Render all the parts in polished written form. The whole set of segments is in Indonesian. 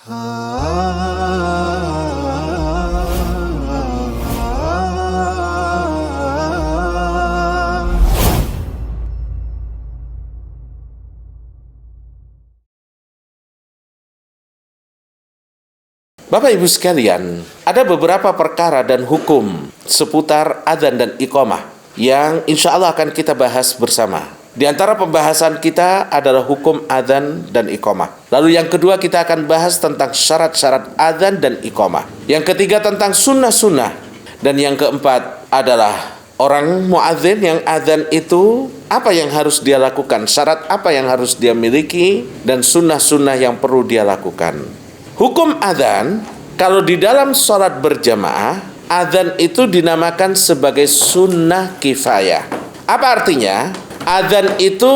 Bapak Ibu sekalian, ada beberapa perkara dan hukum seputar adzan dan iqamah yang insya Allah akan kita bahas bersama. Di antara pembahasan kita adalah hukum adzan dan iqamah. Lalu yang kedua kita akan bahas tentang syarat-syarat adzan dan iqamah. Yang ketiga tentang sunnah-sunnah. Dan yang keempat adalah orang muadzin yang adzan itu apa yang harus dia lakukan, syarat apa yang harus dia miliki, dan sunnah-sunnah yang perlu dia lakukan. Hukum adzan, kalau di dalam sholat berjamaah, adzan itu dinamakan sebagai sunnah kifayah. Apa artinya? Adzan itu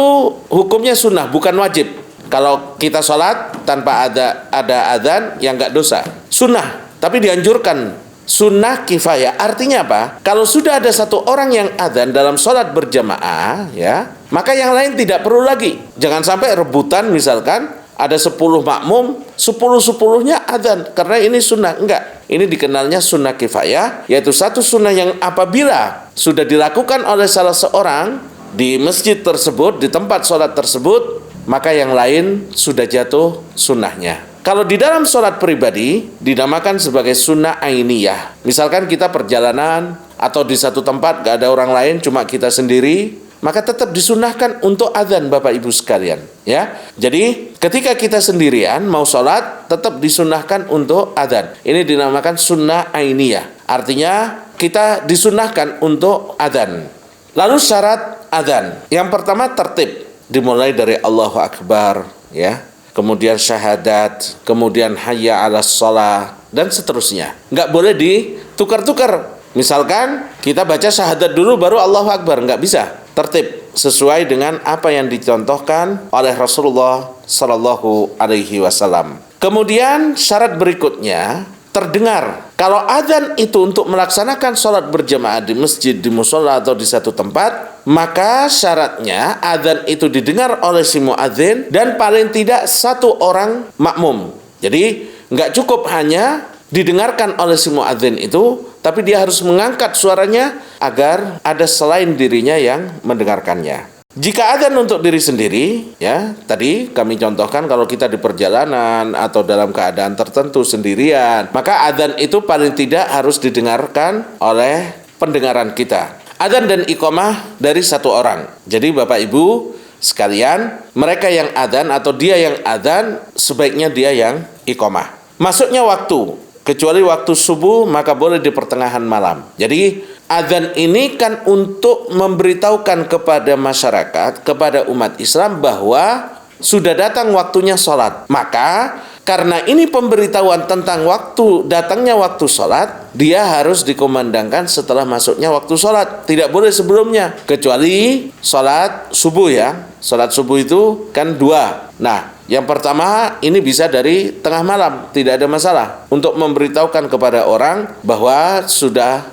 hukumnya sunnah, bukan wajib. Kalau kita sholat tanpa ada adzan, ya nggak dosa. Sunnah, tapi dianjurkan. Sunnah kifayah, artinya apa? Kalau sudah ada satu orang yang adzan dalam sholat berjamaah, ya, maka yang lain tidak perlu lagi. Jangan sampai rebutan misalkan, ada 10 makmum, 10-10-nya adzan, karena ini sunnah. Enggak, ini dikenalnya sunnah kifayah, yaitu satu sunnah yang apabila sudah dilakukan oleh salah seorang di masjid tersebut, di tempat sholat tersebut, maka yang lain sudah jatuh sunnahnya. Kalau di dalam sholat pribadi, dinamakan sebagai sunnah ainiyah. Misalkan kita perjalanan, atau di satu tempat gak ada orang lain, cuma kita sendiri, maka tetap disunahkan untuk adzan Bapak Ibu sekalian, ya. Jadi ketika kita sendirian mau sholat, tetap disunahkan untuk adzan. Ini dinamakan sunnah ainiyah. Artinya kita disunahkan untuk adzan. Lalu syarat adzan. Yang pertama tertib, dimulai dari Allahu Akbar, ya. Kemudian syahadat, kemudian hayya 'alas shalah, dan seterusnya. Nggak boleh ditukar-tukar. Misalkan kita baca syahadat dulu baru Allahu Akbar, nggak bisa. Tertib sesuai dengan apa yang dicontohkan oleh Rasulullah Sallallahu Alaihi Wasallam. Kemudian syarat berikutnya terdengar. Kalau adzan itu untuk melaksanakan sholat berjamaah di masjid, di musola atau di satu tempat, maka syaratnya adzan itu didengar oleh si muadzin dan paling tidak satu orang makmum. Jadi nggak cukup hanya didengarkan oleh si muadzin itu, tapi dia harus mengangkat suaranya agar ada selain dirinya yang mendengarkannya. Jika adzan untuk diri sendiri, ya, tadi kami contohkan kalau kita di perjalanan atau dalam keadaan tertentu sendirian, maka adzan itu paling tidak harus didengarkan oleh pendengaran kita. Adzan dan iqamah dari satu orang. Jadi Bapak Ibu sekalian, mereka yang adzan atau dia yang adzan, sebaiknya dia yang iqamah. Masuknya waktu, kecuali waktu subuh, maka boleh di pertengahan malam. Jadi adzan ini kan untuk memberitahukan kepada masyarakat, kepada umat Islam bahwa sudah datang waktunya sholat. Maka karena ini pemberitahuan tentang waktu datangnya waktu sholat, dia harus dikumandangkan setelah masuknya waktu sholat. Tidak boleh sebelumnya, kecuali sholat subuh, ya. Sholat subuh itu kan 2. Nah, yang pertama ini bisa dari tengah malam, tidak ada masalah, untuk memberitahukan kepada orang bahwa sudah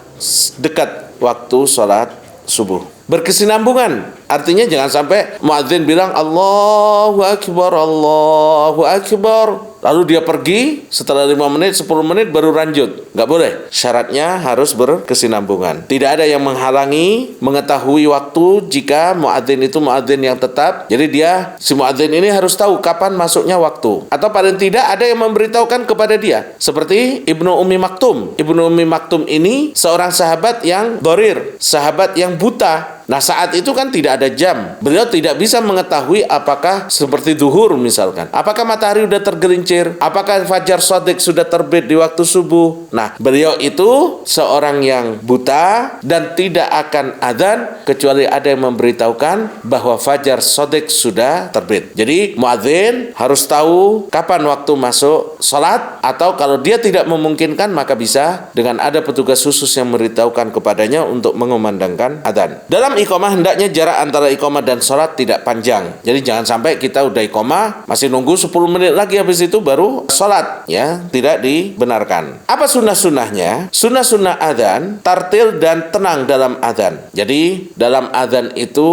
dekat waktu sholat subuh. Berkesinambungan, artinya jangan sampai muadzin bilang Allahu Akbar, Allahu Akbar, lalu dia pergi setelah 5 menit, 10 menit baru lanjut. Nggak boleh. Syaratnya harus berkesinambungan. Tidak ada yang menghalangi mengetahui waktu jika muadzin itu muadzin yang tetap. Jadi si muadzin ini harus tahu kapan masuknya waktu. Atau paling tidak ada yang memberitahukan kepada dia. Seperti Ibnu Ummi Maktum. Ibnu Ummi Maktum ini seorang sahabat yang dorir, sahabat yang buta. Nah, saat itu kan tidak ada jam. Beliau tidak bisa mengetahui apakah seperti duhur misalkan. Apakah matahari sudah tergelincir? Apakah fajar shadiq sudah terbit di waktu subuh? Nah, beliau itu seorang yang buta dan tidak akan adzan kecuali ada yang memberitahukan bahwa fajar shadiq sudah terbit. Jadi, muadzin harus tahu kapan waktu masuk sholat, atau kalau dia tidak memungkinkan maka bisa dengan ada petugas khusus yang memberitahukan kepadanya untuk mengumandangkan adzan. Dalam iqamah hendaknya jarak antara iqamah dan sholat tidak panjang. Jadi jangan sampai kita udah iqamah masih nunggu 10 menit lagi habis itu baru sholat, ya, tidak dibenarkan. Apa sunnah-sunnahnya? Sunnah-sunnah adzan, tartil dan tenang dalam adzan. Jadi dalam adzan itu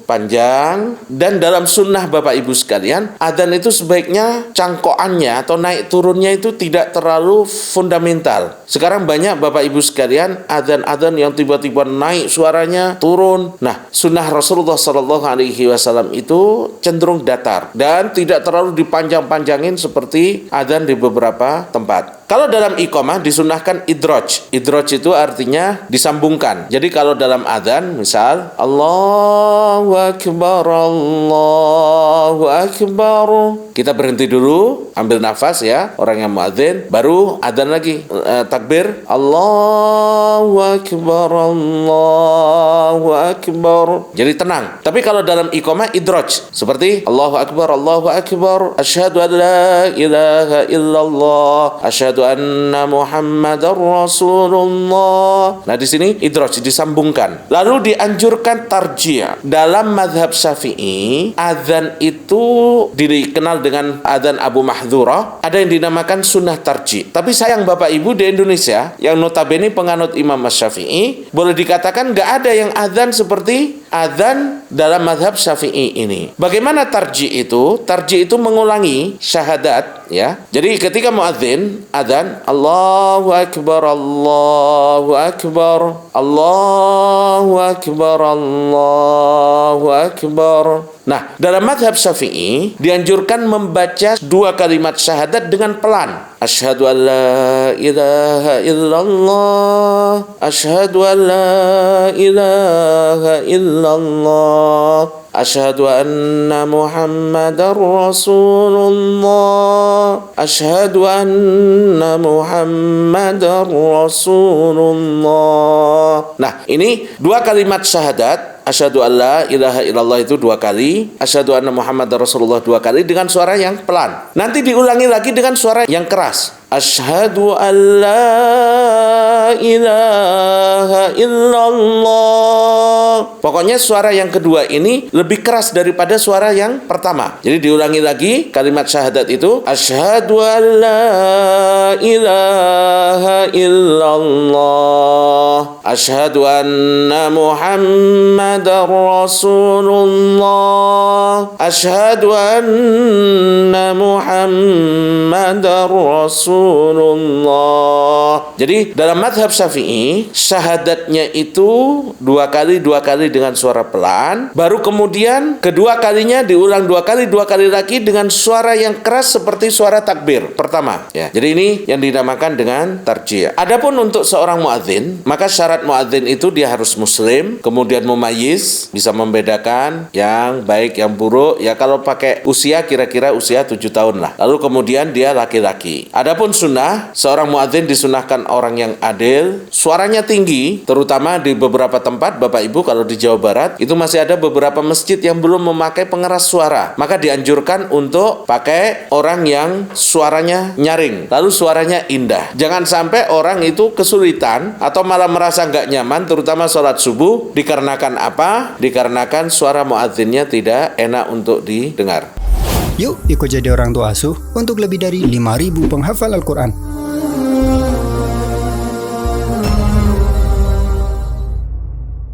panjang, dan dalam sunnah Bapak Ibu sekalian, adzan itu sebaiknya cangkokannya atau naik turunnya itu tidak terlalu fundamental. Sekarang banyak Bapak Ibu sekalian adzan-adzan yang tiba-tiba naik suaranya turun. Nah, sunnah Rasulullah SAW itu cenderung datar dan tidak terlalu dipanjang-panjangin seperti adzan di beberapa tempat. Kalau dalam iqamah disunahkan idraj. Idraj itu artinya disambungkan. Jadi kalau dalam adzan misal Allahu Akbar, Allahu Akbar, kita berhenti dulu, ambil nafas ya, orang yang muadzin, baru adzan lagi, takbir Allahu Akbar, Allahu Akbar. Jadi tenang. Tapi kalau dalam iqamah idraj, seperti Allahu Akbar, asyhadu an la ilaha illallah, asyhadu anna Muhammadar Rasulullah. Nah, di sini idraj disambungkan. Lalu dianjurkan tarjih. Dalam mazhab Syafi'i, adzan itu dikenal dengan adzan Abu Mahdhurah, ada yang dinamakan sunnah tarjih. Tapi sayang Bapak Ibu, di Indonesia yang notabene penganut Imam Syafi'i, boleh dikatakan nggak ada yang adzan seperti adzan dalam mazhab Syafi'i ini. Bagaimana tarjih itu? Tarjih itu mengulangi syahadat, ya. Jadi ketika muadzin adzan Allahu Akbar, Allahu Akbar, Allahu Akbar, Allahu Akbar. Nah, dalam mazhab Syafi'i dianjurkan membaca dua kalimat syahadat dengan pelan. Asyhadu an la ilaha illallah, asyhadu an la ilaha illallah, asyhadu anna Muhammadar Rasulullah, asyhadu anna Muhammadar Rasulullah. Nah, ini dua kalimat syahadat. Asyhadu an la ilaha illallah itu dua kali, asyhadu anna Muhammadar Rasulullah dua kali dengan suara yang pelan. Nanti diulangi lagi dengan suara yang keras. Asyhadu an la ilaha illallah. Pokoknya suara yang kedua ini lebih keras daripada suara yang pertama. Jadi diulangi lagi kalimat syahadat itu. Asyhadu an la ilaha illallah, asyhadu anna Muhammadar Rasulullah, asyhadu anna Muhammadar Rasulullah. Jadi dalam mazhab Syafi'i, syahadatnya itu dua kali dengan suara pelan, baru kemudian kedua kalinya diulang dua kali lagi dengan suara yang keras seperti suara takbir pertama, ya. Jadi ini yang dinamakan dengan tarjih. Adapun untuk seorang muadzin, maka syarat muadzin itu dia harus muslim, kemudian mumayyiz, bisa membedakan yang baik yang buruk, ya. Kalau pakai usia kira-kira usia 7 tahun lah. Lalu kemudian dia laki-laki. Adapun sunnah, seorang muadzin disunahkan orang yang adil, suaranya tinggi, terutama di beberapa tempat Bapak Ibu, kalau di Jawa Barat itu masih ada beberapa masjid yang belum memakai pengeras suara, maka dianjurkan untuk pakai orang yang suaranya nyaring, lalu suaranya indah. Jangan sampai orang itu kesulitan atau malah merasa nggak nyaman, terutama sholat subuh, dikarenakan apa? Dikarenakan suara muadzinnya tidak enak untuk didengar. Yuk ikut jadi orang tua asuh untuk lebih dari 5.000 penghafal Al-Quran.